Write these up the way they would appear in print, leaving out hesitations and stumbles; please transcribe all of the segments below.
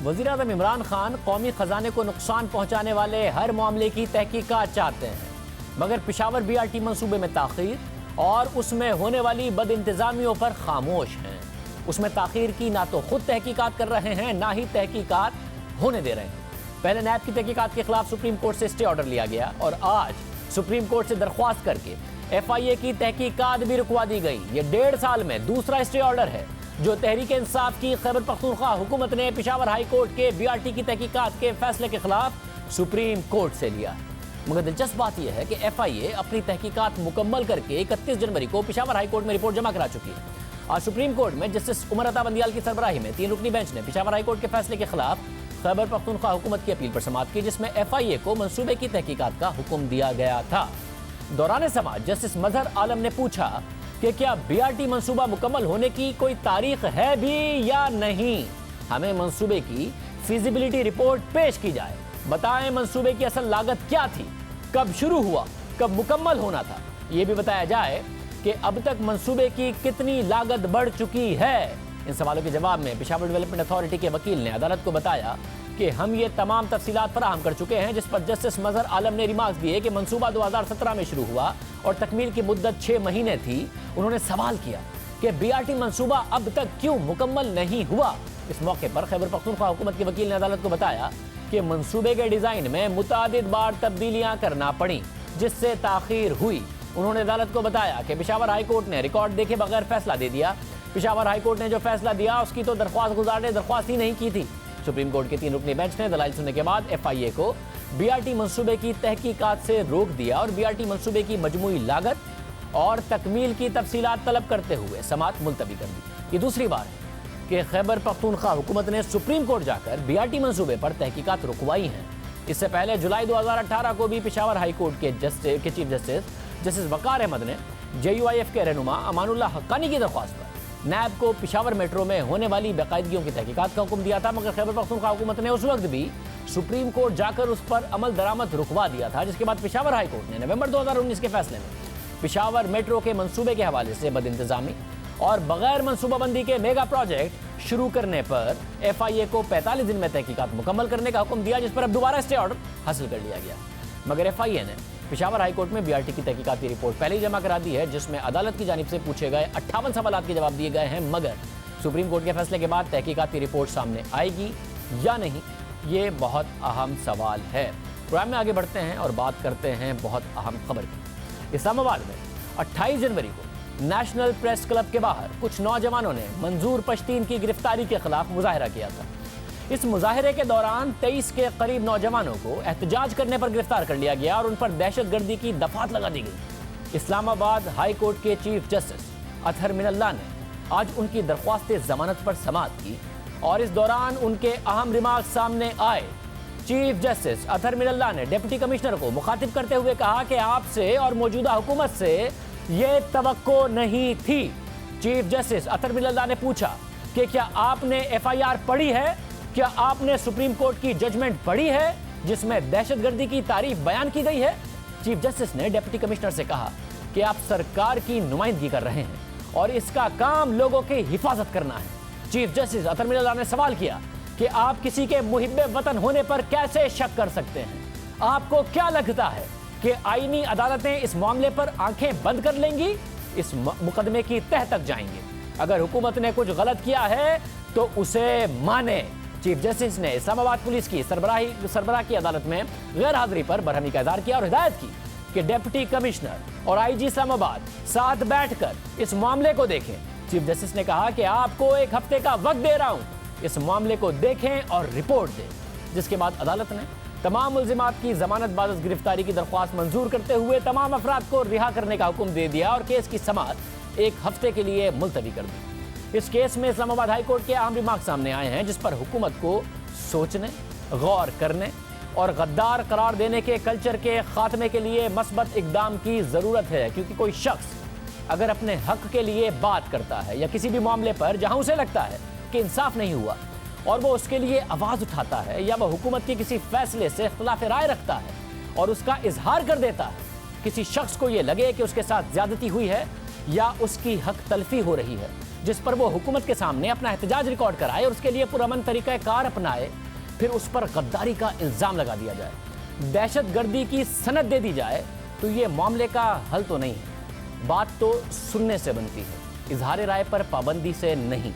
وزیر اعظم عمران خان قومی خزانے کو نقصان پہنچانے والے ہر معاملے کی تحقیقات چاہتے ہیں، مگر پشاور بی آر ٹی منصوبے میں تاخیر اور اس میں ہونے والی بد انتظامیوں پر خاموش ہیں۔ اس میں تاخیر کی نہ تو خود تحقیقات کر رہے ہیں، نہ ہی تحقیقات ہونے دے رہے ہیں۔ پہلے نیب کی تحقیقات کے خلاف سپریم کورٹ سے اسٹے آرڈر لیا گیا اور آج سپریم کورٹ سے درخواست کر کے ایف آئی اے کی تحقیقات بھی رکوا دی گئی۔ یہ 1.5 سال میں دوسرا اسٹے آرڈر ہے جو تحریک انصاف کی خیبر پختونخوا حکومت نے پشاور ہائی کورٹ کے بی آر ٹی کی تحقیقات کے فیصلے کے خلاف سپریم کورٹ سے لیا۔ مگر دلچسپ بات یہ ہے کہ ایف آئی اے اپنی تحقیقات مکمل کر کے 31 جنوری کو پشاور ہائی کورٹ میں رپورٹ جمع کرا چکی ہے۔ آج سپریم کورٹ میں جسٹس عمر عطا بندیال کی سربراہی میں 3 رکنی بینچ نے پشاور ہائی کورٹ کے فیصلے کے خلاف خیبر پختونخوا حکومت کی اپیل پر سماعت کی، جس میں ایف آئی اے کو منصوبے کی تحقیقات کا حکم دیا گیا تھا۔ دوران سماعت جسٹس مظہر عالم نے پوچھا کہ کیا بی آر ٹی منصوبہ مکمل ہونے کی کوئی تاریخ ہے بھی یا نہیں؟ ہمیں منصوبے کی فیزیبلٹی رپورٹ پیش کی جائے، بتائیں منصوبے کی اصل لاگت کیا تھی، کب شروع ہوا، کب مکمل ہونا تھا، یہ بھی بتایا جائے کہ اب تک منصوبے کی کتنی لاگت بڑھ چکی ہے۔ ان سوالوں کے جواب میں پشاور ڈیولپمنٹ اتھارٹی کے وکیل نے عدالت کو بتایا کہ ہم یہ تمام تفصیلات فراہم کر چکے ہیں، جس پر جسٹس مظہر عالم نے ریمارکس دیے کہ منصوبہ 2017 میں شروع ہوا اور تکمیل کی مدت 6 مہینے تھی۔ انہوں نے سوال کیا کہ بی آر ٹی منصوبہ اب تک کیوں مکمل نہیں ہوا۔ اس موقع پر خیبر پختونخوا حکومت کے وکیل نے عدالت کو بتایا کہ منصوبے کے ڈیزائن میں متعدد بار تبدیلیاں کرنا پڑیں، جس سے تاخیر ہوئی۔ انہوں نے عدالت کو بتایا کہ پشاور ہائی کورٹ نے ریکارڈ دیکھے بغیر فیصلہ دے دیا۔ پشاور ہائی کورٹ نے جو فیصلہ دیا اس کی تو درخواست گزار نے درخواست ہی نہیں کی تھی۔ سپریم کورٹ کے 3 رکنی بینچ نے دلائل سننے کے بعد ایف آئی اے کو بی آر ٹی منصوبے کی تحقیقات سے روک دیا اور بی آر ٹی منصوبے کی مجموعی لاگت اور تکمیل کی تفصیلات طلب کرتے ہوئے سماعت ملتوی کر دی۔ یہ دوسری بار ہے کہ خیبر پختونخوا حکومت نے سپریم کورٹ جا کر بی آر ٹی منصوبے پر تحقیقات رکوائی ہیں۔ اس سے پہلے جولائی 2018 کو بھی پشاور ہائی کورٹ کے چیف جسٹس وقار احمد نے جے یو آئی ایف کے رہنما امان اللہ حقانی کی درخواست پر نیب کو پشاور میٹرو میں ہونے والی بے قاعدگیوں کی تحقیقات کا حکم دیا تھا، مگر خیبر پختونخوا حکومت نے اس وقت بھی سپریم کورٹ جا کر اس پر عمل درآمد رکوا دیا تھا، جس کے بعد پشاور ہائی کورٹ نے نومبر 2019 کے فیصلے میں پشاور میٹرو کے منصوبے کے حوالے سے بد انتظامی اور بغیر منصوبہ بندی کے میگا پروجیکٹ شروع کرنے پر ایف آئی اے کو 45 دن میں تحقیقات مکمل کرنے کا حکم دیا، جس پر اب دوبارہ اسٹے آرڈر حاصل کر لیا گیا۔ مگر ایف آئی اے نے پشاور ہائی کورٹ میں بی آر ٹی کی تحقیقات کی رپورٹ پہلے ہی جمع کرا دی ہے، جس میں عدالت کی جانب سے پوچھے گئے 58 سوالات کے جواب دیے گئے ہیں، مگر سپریم کورٹ کے فیصلے کے بعد تحقیقات کی رپورٹ سامنے آئے گی یا نہیں، یہ بہت اہم سوال ہے۔ پروگرام میں آگے بڑھتے ہیں اور بات کرتے ہیں بہت اہم خبر کی۔ اسلام آباد میں 28 جنوری کو نیشنل پریس کلب کے باہر کچھ نوجوانوں نے منظور پشتین کی گرفتاری کے خلاف مظاہرہ کیا تھا۔ اس مظاہرے کے دوران 23 کے قریب نوجوانوں کو احتجاج کرنے پر گرفتار کر لیا گیا اور ان پر دہشت گردی کی دفعات لگا دی گئی۔ اسلام آباد ہائی کورٹ کے چیف جسٹس اطہر من اللہ نے آج ان کی درخواست ضمانت پر سماعت کی اور اس دوران ان کے اہم ریمارکس سامنے آئے۔ چیف جسٹس اطہر من اللہ نے ڈپٹی کمشنر کو مخاطب کرتے ہوئے کہا کہ آپ سے اور موجودہ حکومت سے یہ توقع نہیں تھی۔ چیف جسٹس اطہر من اللہ نے پوچھا کہ کیا آپ نے ایف آئی آر پڑھی ہے؟ کیا آپ نے سپریم کورٹ کی ججمنٹ پڑھی ہے جس میں دہشت گردی کی تعریف بیان کی گئی ہے؟ چیف جسٹس نے ڈپٹی کمشنر سے کہا کہ آپ سرکار کی نمائندگی کر رہے ہیں اور اس کا کام لوگوں کی حفاظت کرنا ہے۔ چیف جسٹس اطہر من اللہ نے سوال کیا کہ آپ کسی کے محب وطن ہونے پر کیسے شک کر سکتے ہیں؟ آپ کو کیا لگتا ہے کہ آئینی عدالتیں اس معاملے پر آنکھیں بند کر لیں گی؟ اس مقدمے کی تہ تک جائیں گے۔ اگر حکومت نے کچھ غلط کیا ہے تو اسے مانے۔ چیف جسٹس نے اسلام آباد پولیس کی سربراہ کی عدالت میں غیر حاضری پر برہمی کا اظہار کیا اور ہدایت کی کہ ڈپٹی کمشنر اور آئی جی اسلام آباد ساتھ بیٹھ کر اس معاملے کو دیکھیں۔ چیف جسٹس نے کہا کہ آپ کو 1 ہفتے کا وقت دے رہا ہوں، اس معاملے کو دیکھیں اور رپورٹ دیں، جس کے بعد عدالت نے تمام ملزمات کی ضمانت بعد گرفتاری کی درخواست منظور کرتے ہوئے تمام افراد کو رہا کرنے کا حکم دے دیا اور کیس کی سماعت 1 ہفتے کے لیے ملتوی کر دی۔ اس کیس میں اسلام آباد ہائی کورٹ کے اہم ریمارکس سامنے آئے ہیں، جس پر حکومت کو سوچنے، غور کرنے اور غدار قرار دینے کے کلچر کے خاتمے کے لیے مثبت اقدام کی ضرورت ہے، کیونکہ کوئی شخص اگر اپنے حق کے لیے بات کرتا ہے یا کسی بھی معاملے پر جہاں اسے لگتا ہے کہ انصاف نہیں ہوا اور وہ اس کے لیے آواز اٹھاتا ہے یا وہ حکومت کے کسی فیصلے سے اختلاف رائے رکھتا ہے اور اس کا اظہار کر دیتا ہے، کسی شخص کو یہ لگے کہ اس کے ساتھ زیادتی ہوئی ہے یا اس کی حق تلفی ہو رہی ہے جس پر وہ حکومت کے سامنے اپنا احتجاج ریکارڈ کرائے اور اس کے لیے پرامن طریقہ کار اپنائے، پھر اس پر غداری کا الزام لگا دیا جائے، دہشت گردی کی سند دے دی جائے، تو یہ معاملے کا حل تو نہیں ہے۔ بات تو سننے سے بنتی ہے، اظہار رائے پر پابندی سے نہیں،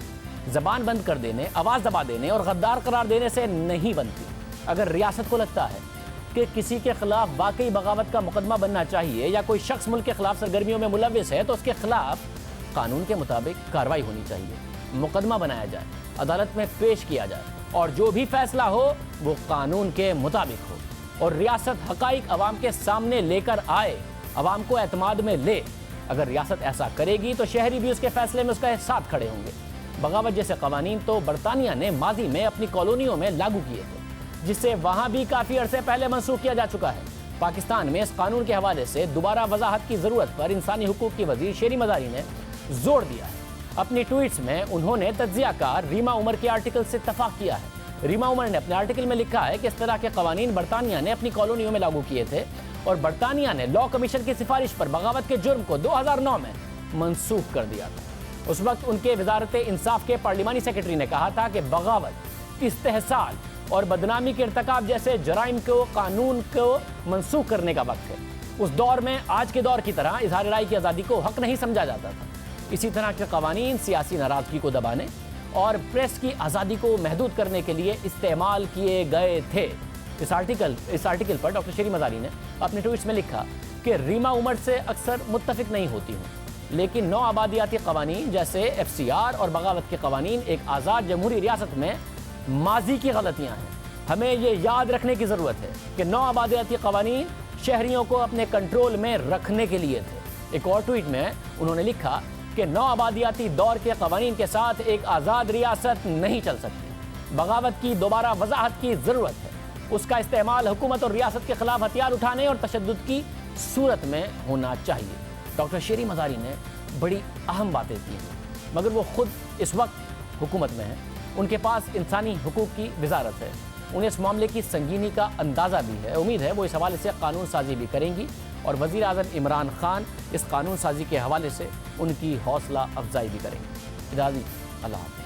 زبان بند کر دینے، آواز دبا دینے اور غدار قرار دینے سے نہیں بنتی۔ اگر ریاست کو لگتا ہے کہ کسی کے خلاف واقعی بغاوت کا مقدمہ بننا چاہیے یا کوئی شخص ملک کے خلاف سرگرمیوں میں ملوث ہے، تو اس کے خلاف قانون کے مطابق کارروائی ہونی چاہیے، مقدمہ بنایا جائے، عدالت میں پیش کیا جائے اور جو بھی فیصلہ ہو وہ قانون کے مطابق ہو، اور ریاست حقائق عوام کے سامنے لے کر آئے، عوام کو اعتماد میں لے۔ اگر ریاست ایسا کرے گی تو شہری بھی اس کے فیصلے میں اس کے ساتھ کھڑے ہوں گے۔ بغاوت جیسے قوانین تو برطانیہ نے ماضی میں اپنی کالونیوں میں لاگو کیے تھے، جسے وہاں بھی کافی عرصے پہلے منسوخ کیا جا چکا ہے۔ پاکستان میں اس قانون کے حوالے سے دوبارہ وضاحت کی ضرورت پر انسانی حقوق کی وزیر شیری مزاری نے زور دیا ہے۔ اپنی ٹویٹس میں انہوں نے تجزیہ کار ریما عمر کے آرٹیکل سے اتفاق کیا ہے۔ ریما عمر نے اپنے آرٹیکل میں لکھا ہے کہ اس طرح کے قوانین برطانیہ نے اپنی کالونیوں میں لاگو کیے تھے اور برطانیہ نے لا کمیشن کی سفارش پر بغاوت کے جرم کو 2009 میں منسوخ کر دیا تھا۔ اس وقت ان کے وزارت انصاف کے پارلیمانی سیکرٹری نے کہا تھا کہ بغاوت، استحصال اور بدنامی کے ارتکاب جیسے جرائم کو قانون کو منسوخ کرنے کا وقت ہے۔ اس دور میں آج کے دور کی طرح اظہار رائے کی آزادی کو حق نہیں سمجھا جاتا تھا۔ اسی طرح کے قوانین سیاسی ناراضگی کو دبانے اور پریس کی آزادی کو محدود کرنے کے لیے استعمال کیے گئے تھے۔ اس آرٹیکل پر ڈاکٹر شیری مزاری نے اپنے ٹویٹس میں لکھا کہ ریما عمر سے اکثر متفق نہیں ہوتی ہوں، لیکن نو آبادیاتی قوانین جیسے FCR اور بغاوت کے قوانین ایک آزاد جمہوری ریاست میں ماضی کی غلطیاں ہیں۔ ہمیں یہ یاد رکھنے کی ضرورت ہے کہ نو آبادیاتی قوانین شہریوں کو اپنے کنٹرول میں رکھنے کے لیے تھے۔ ایک اور ٹویٹ میں انہوں نے لکھا کہ نو آبادیاتی دور کے قوانین کے ساتھ ایک آزاد ریاست نہیں چل سکتی۔ بغاوت کی دوبارہ وضاحت کی ضرورت ہے۔ اس کا استعمال حکومت اور ریاست کے خلاف ہتھیار اٹھانے اور تشدد کی صورت میں ہونا چاہیے۔ ڈاکٹر شیری مزاری نے بڑی اہم باتیں کی ہیں، مگر وہ خود اس وقت حکومت میں ہیں، ان کے پاس انسانی حقوق کی وزارت ہے، انہیں اس معاملے کی سنگینی کا اندازہ بھی ہے۔ امید ہے وہ اس حوالے سے قانون سازی بھی کریں گی اور وزیر اعظم عمران خان اس قانون سازی کے حوالے سے ان کی حوصلہ افزائی بھی کریں گے۔ اجازت، اللہ حافظ۔